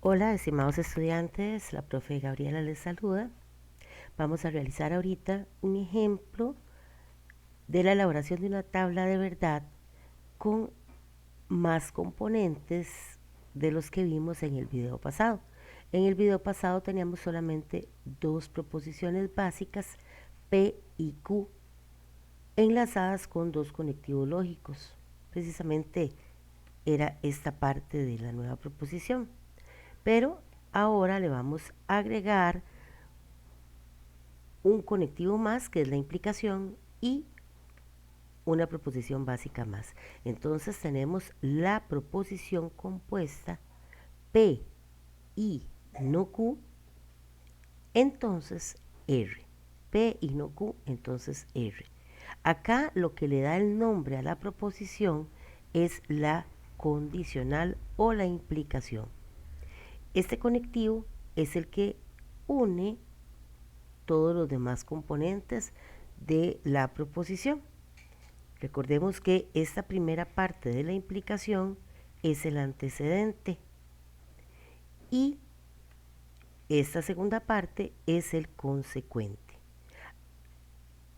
Hola, estimados estudiantes, la profe Gabriela les saluda. Vamos a realizar ahorita un ejemplo de la elaboración de una tabla de verdad con más componentes de los que vimos en el video pasado. En el video pasado teníamos solamente dos proposiciones básicas, P y Q, enlazadas con dos conectivos lógicos. Precisamente era esta parte de la nueva proposición. Pero ahora le vamos a agregar un conectivo más, que es la implicación, y una proposición básica más. Entonces tenemos la proposición compuesta P y no Q, entonces R. P y no Q, entonces R. Acá lo que le da el nombre a la proposición es la condicional o la implicación. Este conectivo es el que une todos los demás componentes de la proposición. Recordemos que esta primera parte de la implicación es el antecedente y esta segunda parte es el consecuente.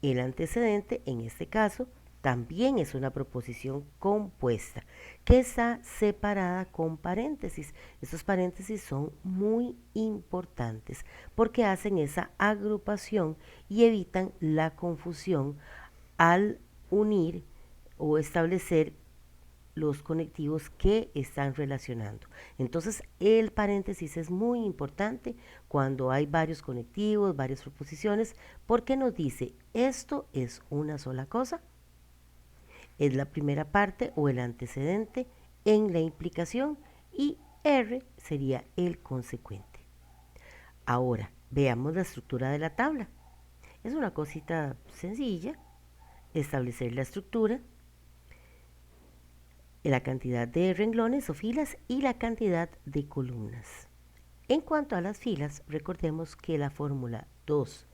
El antecedente, en este caso, también es una proposición compuesta que está separada con paréntesis. Estos paréntesis son muy importantes porque hacen esa agrupación y evitan la confusión al unir o establecer los conectivos que están relacionando. Entonces, el paréntesis es muy importante cuando hay varios conectivos, varias proposiciones, porque nos dice, esto es una sola cosa, es la primera parte o el antecedente en la implicación y R sería el consecuente. Ahora, veamos la estructura de la tabla. Es una cosita sencilla, establecer la estructura, la cantidad de renglones o filas y la cantidad de columnas. En cuanto a las filas, recordemos que la fórmula 2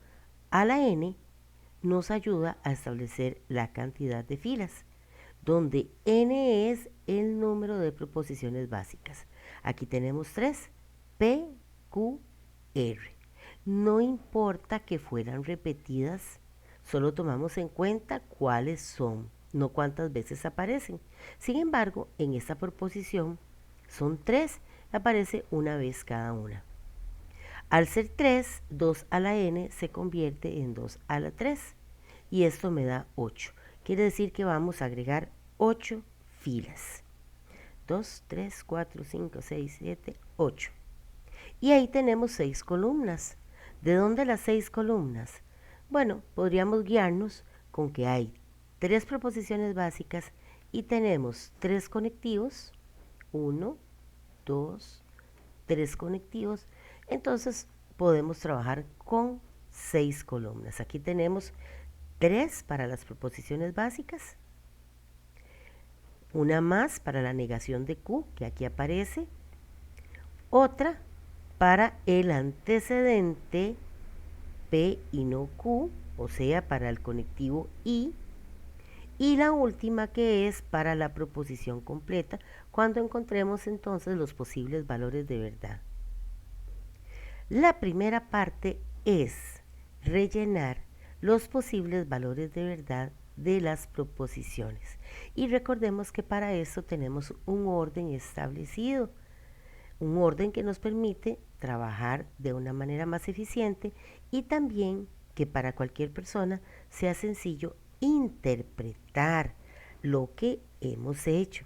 a la n nos ayuda a establecer la cantidad de filas, donde n es el número de proposiciones básicas. Aquí tenemos 3, P, Q, R. No importa que fueran repetidas, solo tomamos en cuenta cuáles son, no cuántas veces aparecen. Sin embargo, en esta proposición son 3, aparece una vez cada una. Al ser 3, 2 a la n se convierte en 2 a la 3 y esto me da 8. Quiere decir que vamos a agregar 8 filas. 2, 3, 4, 5, 6, 7, 8. Y ahí tenemos 6 columnas. ¿De dónde las 6 columnas? Bueno, podríamos guiarnos con que hay 3 proposiciones básicas y tenemos 3 conectivos, 1, 2, 3 conectivos, entonces podemos trabajar con 6 columnas. Aquí tenemos 3 para las proposiciones básicas, una más para la negación de Q, que aquí aparece, otra para el antecedente P y no Q, o sea, para el conectivo y la última que es para la proposición completa, cuando encontremos entonces los posibles valores de verdad. La primera parte es rellenar los posibles valores de verdad de las proposiciones. Y recordemos que para eso tenemos un orden establecido, un orden que nos permite trabajar de una manera más eficiente y también que para cualquier persona sea sencillo interpretar lo que hemos hecho.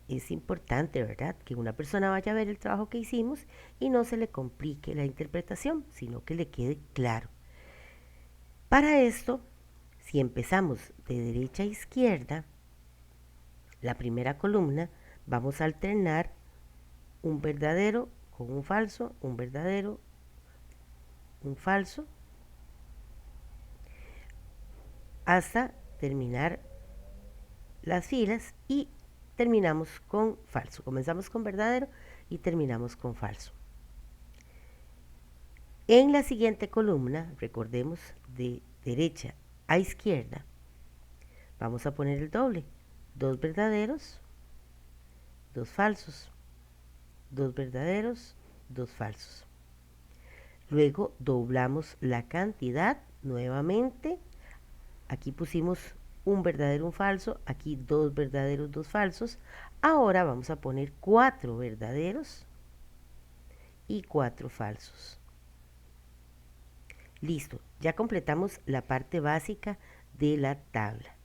Es importante, ¿verdad?, que una persona vaya a ver el trabajo que hicimos y no se le complique la interpretación, sino que le quede claro. Para esto, si empezamos de derecha a izquierda, la primera columna, vamos a alternar un verdadero con un falso, un verdadero, un falso, hasta terminar las filas y terminamos con falso. Comenzamos con verdadero y terminamos con falso. En la siguiente columna, recordemos de derecha a izquierda, vamos a poner el doble. 2 verdaderos, 2 falsos. 2 verdaderos, 2 falsos. Luego doblamos la cantidad nuevamente. Aquí pusimos un verdadero, un falso, aquí 2 verdaderos, 2 falsos. Ahora vamos a poner 4 verdaderos y 4 falsos. Listo, ya completamos la parte básica de la tabla.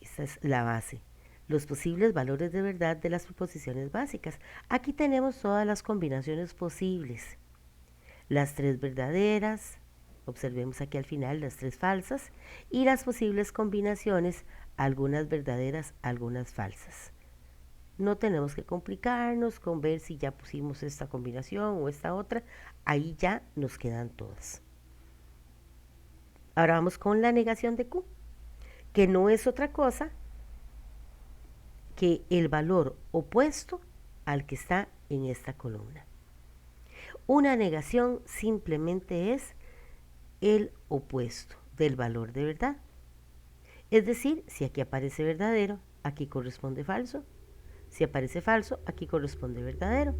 Esa es la base. Los posibles valores de verdad de las proposiciones básicas. Aquí tenemos todas las combinaciones posibles. Las 3 verdaderas, observemos aquí al final las 3 falsas, y las posibles combinaciones, algunas verdaderas, algunas falsas. No tenemos que complicarnos con ver si ya pusimos esta combinación o esta otra, ahí ya nos quedan todas. Ahora vamos con la negación de Q, que no es otra cosa que el valor opuesto al que está en esta columna. Una negación simplemente es el opuesto del valor de verdad. Es decir, si aquí aparece verdadero, aquí corresponde falso. Si aparece falso, aquí corresponde verdadero.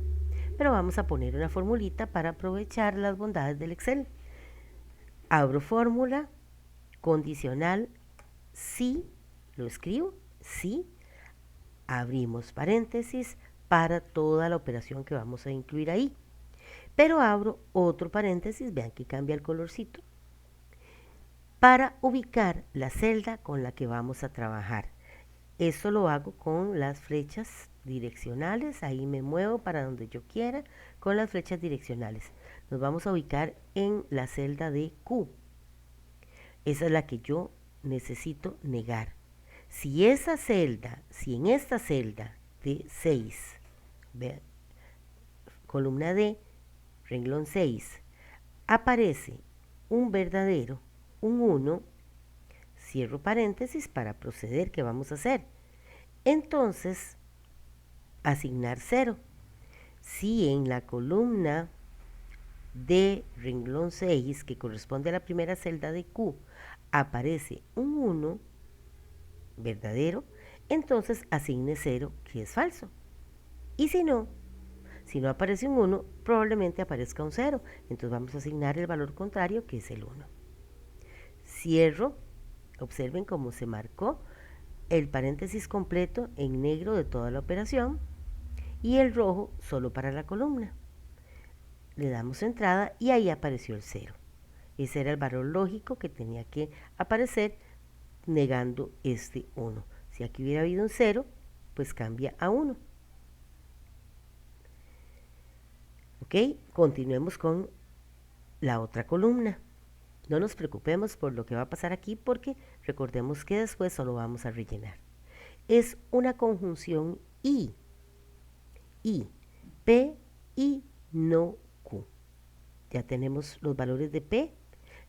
Pero vamos a poner una formulita para aprovechar las bondades del Excel. Abro fórmula, condicional, si, lo escribo, si, abrimos paréntesis para toda la operación que vamos a incluir ahí. Pero abro otro paréntesis, vean que cambia el colorcito, para ubicar la celda con la que vamos a trabajar. Esto lo hago con las flechas direccionales, ahí me muevo para donde yo quiera con las flechas direccionales. Nos vamos a ubicar en la celda de Q. Esa es la que yo necesito negar. Si en esta celda de 6, vean, columna D, renglón 6, aparece un verdadero, un 1, cierro paréntesis para proceder, ¿qué vamos a hacer? Entonces, asignar 0. Si en la columna de renglón 6, que corresponde a la primera celda de Q, aparece un 1 verdadero, entonces asigne 0, que es falso. Y si no aparece un 1, probablemente aparezca un 0. Entonces vamos a asignar el valor contrario, que es el 1. Cierro. Observen cómo se marcó el paréntesis completo en negro de toda la operación y el rojo solo para la columna. Le damos entrada y ahí apareció el 0. Ese era el valor lógico que tenía que aparecer negando este 1. Si aquí hubiera habido un 0, pues cambia a 1. Ok, continuemos con la otra columna. No nos preocupemos por lo que va a pasar aquí porque recordemos que después solo vamos a rellenar. Es una conjunción y, P y no Q. Ya tenemos los valores de P,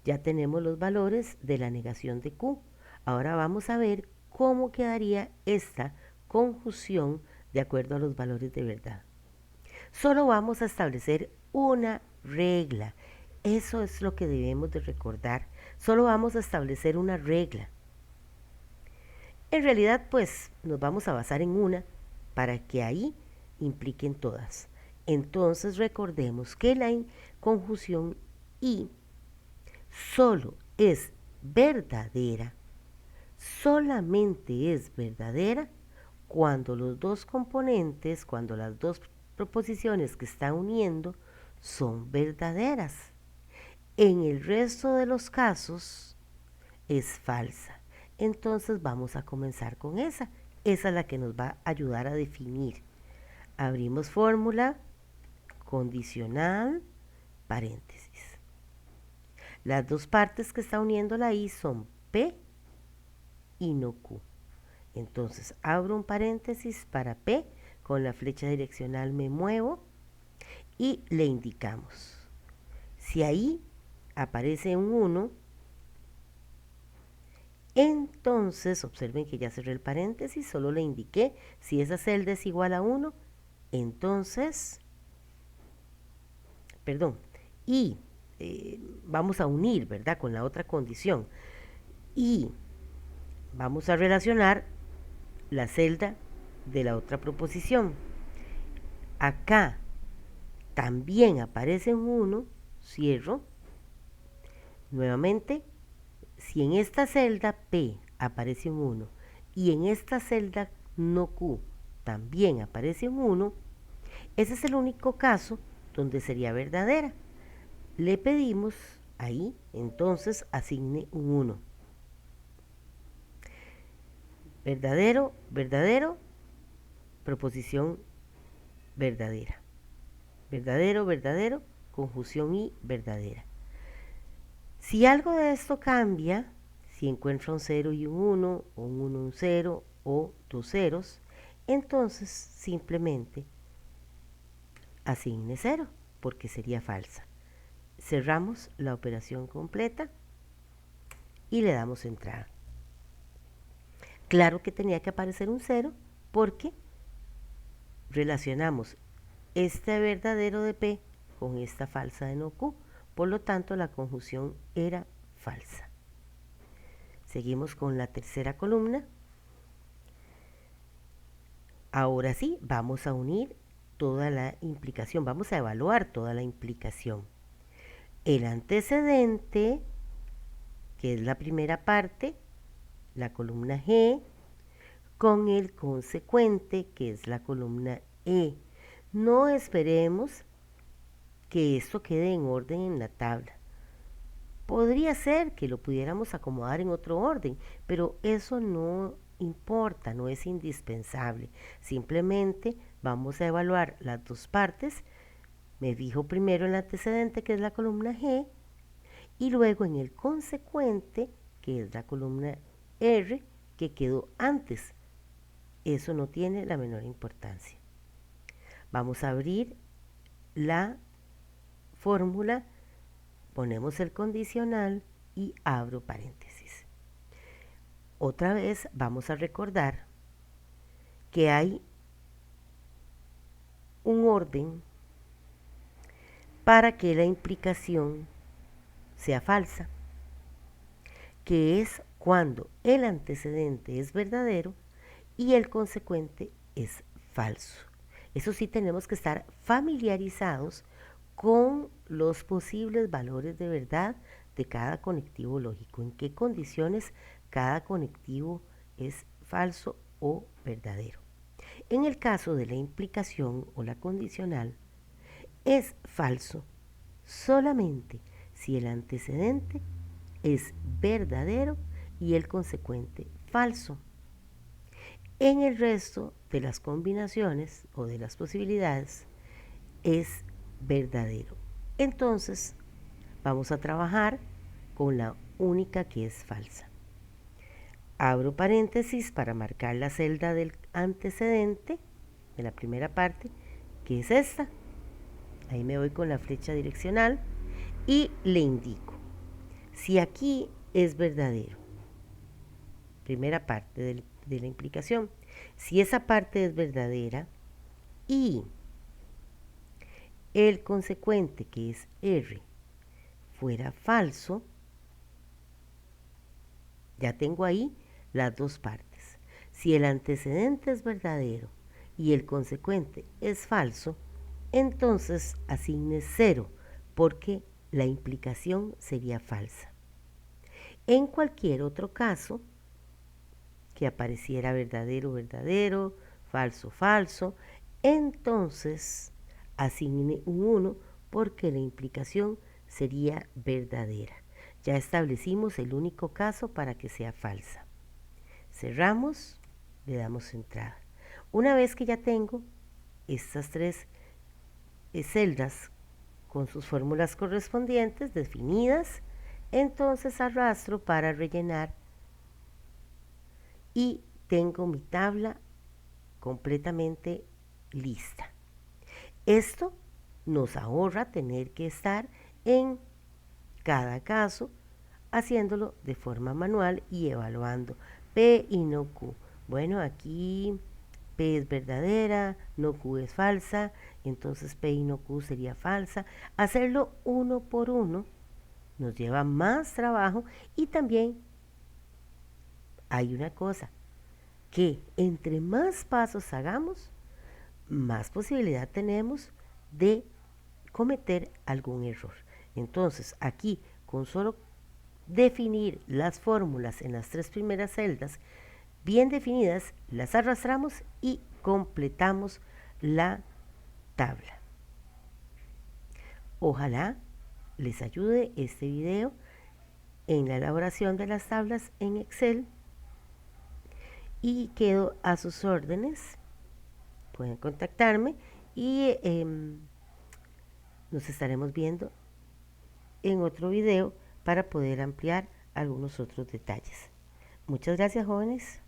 ya tenemos los valores de la negación de Q. Ahora vamos a ver cómo quedaría esta conjunción de acuerdo a los valores de verdad. Solo vamos a establecer una regla. Eso es lo que debemos de recordar. Solo vamos a establecer una regla. En realidad, pues, nos vamos a basar en una para que ahí impliquen todas. Entonces, recordemos que la conjunción y solo es verdadera, solamente es verdadera cuando los dos componentes, cuando las dos proposiciones que están uniendo son verdaderas. En el resto de los casos es falsa. Entonces vamos a comenzar con esa. Esa es la que nos va a ayudar a definir. Abrimos fórmula, condicional, paréntesis. Las dos partes que está uniendo la I son P y no Q. Entonces abro un paréntesis para P, con la flecha direccional me muevo y le indicamos. Si ahí aparece un 1, entonces observen que ya cerré el paréntesis, solo le indiqué si esa celda es igual a 1, entonces, y vamos a unir, ¿verdad?, con la otra condición. Y vamos a relacionar la celda de la otra proposición. acá también aparece un 1, cierro. Nuevamente, si en esta celda P aparece un 1 y en esta celda no Q también aparece un 1, ese es el único caso donde sería verdadera. Le pedimos ahí, entonces asigne un 1. Verdadero, verdadero, proposición verdadera. Verdadero, verdadero, conjunción y verdadera. Si algo de esto cambia, si encuentra un 0 y un 1, o un 1 y un 0, o dos ceros, entonces simplemente asigne 0, porque sería falsa. Cerramos la operación completa y le damos entrada. Claro que tenía que aparecer un 0 porque relacionamos este verdadero de P con esta falsa de no Q. Por lo tanto, la conjunción era falsa. Seguimos con la tercera columna. Ahora sí, vamos a unir toda la implicación, vamos a evaluar toda la implicación. El antecedente, que es la primera parte, la columna G, con el consecuente, que es la columna E. No esperemos que esto quede en orden en la tabla. Podría ser que lo pudiéramos acomodar en otro orden, pero eso no importa, no es indispensable. Simplemente vamos a evaluar las dos partes. Me fijo primero en el antecedente, que es la columna G, y luego en el consecuente, que es la columna R, que quedó antes. Eso no tiene la menor importancia. Vamos a abrir la fórmula, ponemos el condicional y abro paréntesis. Otra vez vamos a recordar que hay un orden para que la implicación sea falsa, que es cuando el antecedente es verdadero y el consecuente es falso. Eso sí, tenemos que estar familiarizados con los posibles valores de verdad de cada conectivo lógico, en qué condiciones cada conectivo es falso o verdadero. En el caso de la implicación o la condicional, es falso solamente si el antecedente es verdadero y el consecuente falso. En el resto de las combinaciones o de las posibilidades es verdadero. Entonces vamos a trabajar con la única que es falsa. Abro paréntesis para marcar la celda del antecedente de la primera parte, que es esta. Ahí me voy con la flecha direccional y le indico si aquí es verdadero, primera parte de la implicación. Si esa parte es verdadera y el consecuente, que es R, fuera falso, ya tengo ahí las dos partes. Si el antecedente es verdadero y el consecuente es falso, entonces asigne 0 porque la implicación sería falsa. En cualquier otro caso, que apareciera verdadero, verdadero, falso, falso, entonces asigne un 1 porque la implicación sería verdadera. Ya establecimos el único caso para que sea falsa. Cerramos, le damos entrada. Una vez que ya tengo estas tres celdas con sus fórmulas correspondientes definidas, entonces arrastro para rellenar y tengo mi tabla completamente lista. Esto nos ahorra tener que estar en cada caso haciéndolo de forma manual y evaluando P y no Q. Bueno, aquí P es verdadera, no Q es falsa, entonces P y no Q sería falsa. Hacerlo uno por uno nos lleva más trabajo y también hay una cosa, que entre más pasos hagamos, más posibilidad tenemos de cometer algún error. Entonces, aquí, con solo definir las fórmulas en las 3 primeras celdas bien definidas, las arrastramos y completamos la tabla. Ojalá les ayude este video en la elaboración de las tablas en Excel y quedo a sus órdenes. Pueden contactarme y nos estaremos viendo en otro video para poder ampliar algunos otros detalles. Muchas gracias, jóvenes.